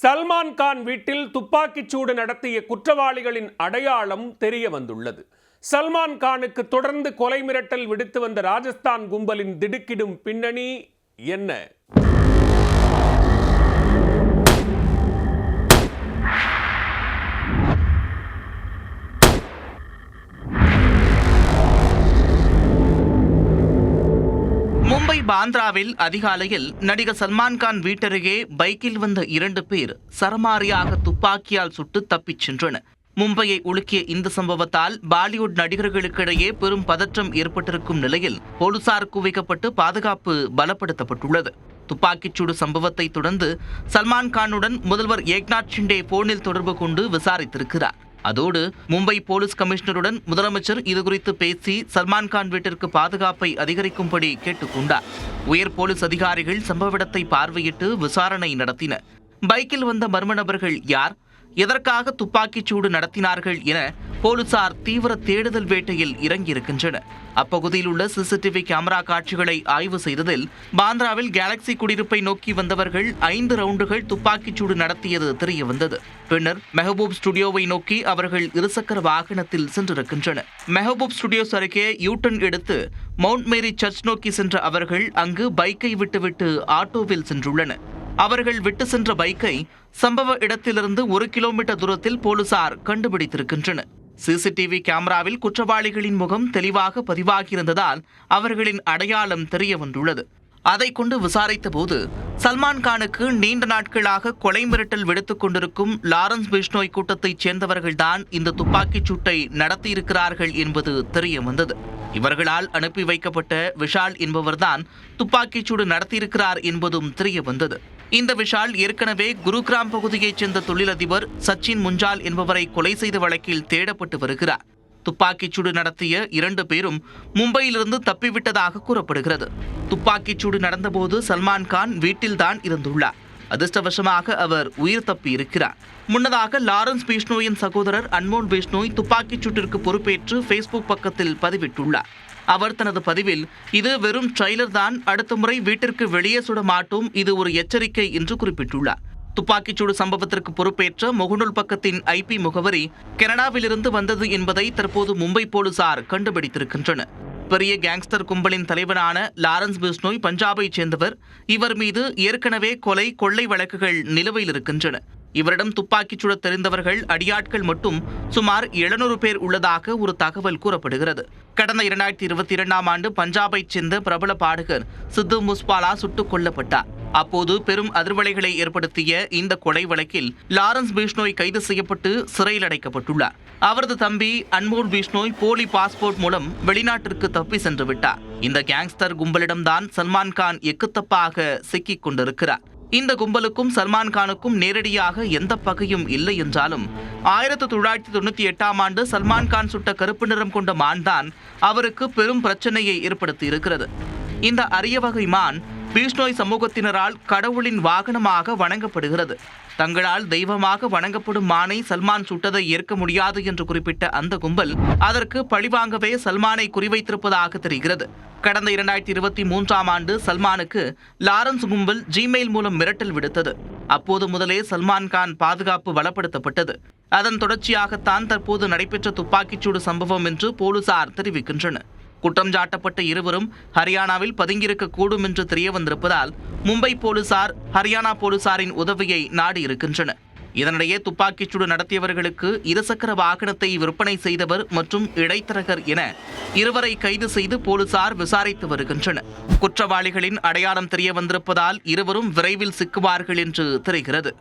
சல்மான் கான் வீட்டில் துப்பாக்கிச்சூடு நடத்திய குற்றவாளிகளின் அடையாளம் தெரிய வந்துள்ளது. சல்மான் கானுக்கு தொடர்ந்து கொலை மிரட்டல் விடுத்து வந்த ராஜஸ்தான் கும்பலின் திடுக்கிடும் பின்னணி என்ன? மும்பை பாந்த்ராவில் அதிகாலையில் நடிகர் சல்மான் கான் வீட்டருகே பைக்கில் வந்த 2 பேர் சரமாரியாக துப்பாக்கியால் சுட்டு தப்பிச் சென்றனர். மும்பையை உலுக்கிய இந்த சம்பவத்தால் பாலிவுட் நடிகர்களுக்கிடையே பெரும் பதற்றம் ஏற்பட்டிருக்கும் நிலையில் போலீசார் குவிக்கப்பட்டு பாதுகாப்பு பலப்படுத்தப்பட்டுள்ளது. துப்பாக்கிச்சூடு சம்பவத்தை தொடர்ந்து சல்மான் கானுடன் முதல்வர் ஏக்நாத் ஷிண்டே போனில் தொடர்பு கொண்டு விசாரித்திருக்கிறார். அதோடு மும்பை போலீஸ் கமிஷனருடன் முதலமைச்சர் இதுகுறித்து பேசி சல்மான் கான் வீட்டிற்கு பாதுகாப்பை அதிகரிக்கும்படி கேட்டுக்கொண்டார். உயர் போலீஸ் அதிகாரிகள் சம்பவ இடத்தை பார்வையிட்டு விசாரணை நடத்தினர். பைக்கில் வந்த மர்ம நபர்கள் யார், எதற்காக துப்பாக்கிச்சூடு நடத்தினார்கள் என போலீசார் தீவிர தேடுதல் வேட்டையில் இறங்கியிருக்கின்றனர். அப்பகுதியில் உள்ள சிசிடிவி கேமரா காட்சிகளை ஆய்வு செய்ததில் பாந்த்ராவில் கேலக்சி குடியிருப்பை நோக்கி வந்தவர்கள் 5 ரவுண்டுகள் துப்பாக்கிச்சூடு நடத்தியது தெரிய வந்தது. பின்னர் மெஹபூப் ஸ்டுடியோவை நோக்கி அவர்கள் இருசக்கர வாகனத்தில் சென்றிருக்கின்றனர். மெஹபூப் ஸ்டுடியோஸ் அருகே யூட்டன் எடுத்து மவுண்ட் மேரி சர்ச் நோக்கி சென்ற அவர்கள் அங்கு பைக்கை விட்டுவிட்டு ஆட்டோவில் சென்றுள்ளனர். அவர்கள் விட்டு சென்ற பைக்கை சம்பவ இடத்திலிருந்து 1 கிலோமீட்டர் தூரத்தில் போலீசார் கண்டுபிடித்திருக்கின்றனர். சிசிடிவி கேமராவில் குற்றவாளிகளின் முகம் தெளிவாக பதிவாகியிருந்ததால் அவர்களின் அடையாளம் தெரிய வந்துள்ளது. அதை கொண்டு விசாரித்த போது சல்மான் கானுக்கு நீண்ட நாட்களாக கொலை மிரட்டல் விடுத்துக் கொண்டிருக்கும் லாரன்ஸ் பிஷ்னோய் கூட்டத்தைச் சேர்ந்தவர்கள்தான் இந்த துப்பாக்கிச் சூட்டை நடத்தியிருக்கிறார்கள் என்பது தெரிய வந்தது. இவர்களால் அனுப்பி வைக்கப்பட்ட விஷால் என்பவர்தான் துப்பாக்கிச்சூடு நடத்தியிருக்கிறார் என்பதும் தெரிய வந்தது. இந்த விஷால் ஏற்கனவே குருகிராம் பகுதியைச் சேர்ந்த தொழிலதிபர் சச்சின் முஞ்சால் என்பவரை கொலை செய்த வழக்கில் தேடப்பட்டு வருகிறார். துப்பாக்கிச்சூடு நடத்திய 2 பேரும் மும்பையிலிருந்து தப்பிவிட்டதாக கூறப்படுகிறது. துப்பாக்கிச்சூடு நடந்தபோது சல்மான் கான் வீட்டில்தான் இருந்துள்ளார். அதிர்ஷ்டவசமாக அவர் உயிர் தப்பி இருக்கிறார். முன்னதாக லாரன்ஸ் பிஷ்னோயின் சகோதரர் அன்மோல் பிஷ்னோய் துப்பாக்கிச்சூட்டிற்கு பொறுப்பேற்று ஃபேஸ்புக் பக்கத்தில் பதிவிட்டுள்ளார். அவர் தனது பதிவில், இது வெறும் ட்ரெய்லர் தான், அடுத்த முறை வீட்டிற்கு வெளியே சுட மாட்டோம், இது ஒரு எச்சரிக்கை என்று குறிப்பிட்டுள்ளார். துப்பாக்கிச்சூடு சம்பவத்திற்கு பொறுப்பேற்ற முகநூல் பக்கத்தின் IP முகவரி கனடாவிலிருந்து வந்தது என்பதை தற்போது மும்பை போலீசார் கண்டுபிடித்திருக்கின்றனர். பெரிய கேங்ஸ்டர் கும்பலின் தலைவரான லாரன்ஸ் பிஷ்னோய் பஞ்சாபைச் சேர்ந்தவர். இவர் மீது ஏற்கனவே கொலை, கொள்ளை வழக்குகள் நிலுவையில் இருக்கின்றன. இவரிடம் துப்பாக்கிச் சுடத் தெரிந்தவர்கள், அடியாட்கள் மட்டும் சுமார் 700 பேர் உள்ளதாக ஒரு தகவல் கூறப்படுகிறது. கடந்த 2022ஆம் ஆண்டு பஞ்சாபைச் சேர்ந்த பிரபல பாடகர் சித்து மூஸ்பாலா சுட்டுக் கொல்லப்பட்டார். அப்போது பெரும் அதிர்வலைகளை ஏற்படுத்திய இந்த கொலை வழக்கில் லாரன்ஸ் பிஷ்னோய் கைது செய்யப்பட்டு சிறையில் அடைக்கப்பட்டுள்ளார். அவரது தம்பி அன்மோல் பிஷ்னோய் போலி பாஸ்போர்ட் மூலம் வெளிநாட்டிற்கு தப்பி சென்று விட்டார். இந்த கேங்ஸ்டர் கும்பலிடம்தான் சல்மான் கான் எக்குத்தப்பாக சிக்கிக் கொண்டிருக்கிறார். இந்த கும்பலுக்கும் சல்மான் கானுக்கும் நேரடியாக எந்த பகையும் இல்லை என்றாலும் 1998ஆம் ஆண்டு சல்மான் கான் சுட்ட கருப்பு நிறம் கொண்ட மான் தான் அவருக்கு பெரும் பிரச்சனையை ஏற்படுத்தி இருக்கிறது. இந்த அரிய வகை மான் பிஷ்னோய் சமூகத்தினரால் கடவுளின் வாகனமாக வணங்கப்படுகிறது. தங்களால் தெய்வமாக வணங்கப்படும் மானை சல்மான் சுட்டதை ஏற்க முடியாது என்று குறிப்பிட்ட அந்த கும்பல் அதற்கு பழிவாங்கவே சல்மானை குறிவைத்திருப்பதாக தெரிகிறது. கடந்த 2023ஆம் ஆண்டு சல்மானுக்கு லாரன்ஸ் கும்பல் ஜிமெயில் மூலம் மிரட்டல் விடுத்தது. அப்போது முதலே சல்மான் கான் பாதுகாப்பு பலப்படுத்தப்பட்டது. அதன் தொடர்ச்சியாகத்தான் தற்போது நடைபெற்ற துப்பாக்கிச்சூடு சம்பவம் என்று போலீசார் தெரிவிக்கின்றனர். குற்றம் சாட்டப்பட்ட இருவரும் ஹரியானாவில் பதுங்கியிருக்கக்கூடும் என்று தெரிய வந்திருப்பதால் மும்பை போலீசார் ஹரியானா போலீசாரின் உதவியை நாடியிருக்கின்றனர். இதனிடையே துப்பாக்கிச்சூடு நடத்தியவர்களுக்கு இருசக்கர வாகனத்தை விற்பனை செய்தவர் மற்றும் இடைத்தரகர் என 2 கைது செய்து போலீசார் விசாரித்து வருகின்றனர். குற்றவாளிகளின் அடையாளம் தெரிய வந்திருப்பதால் இருவரும் விரைவில் சிக்குவார்கள் என்று தெரிகிறது.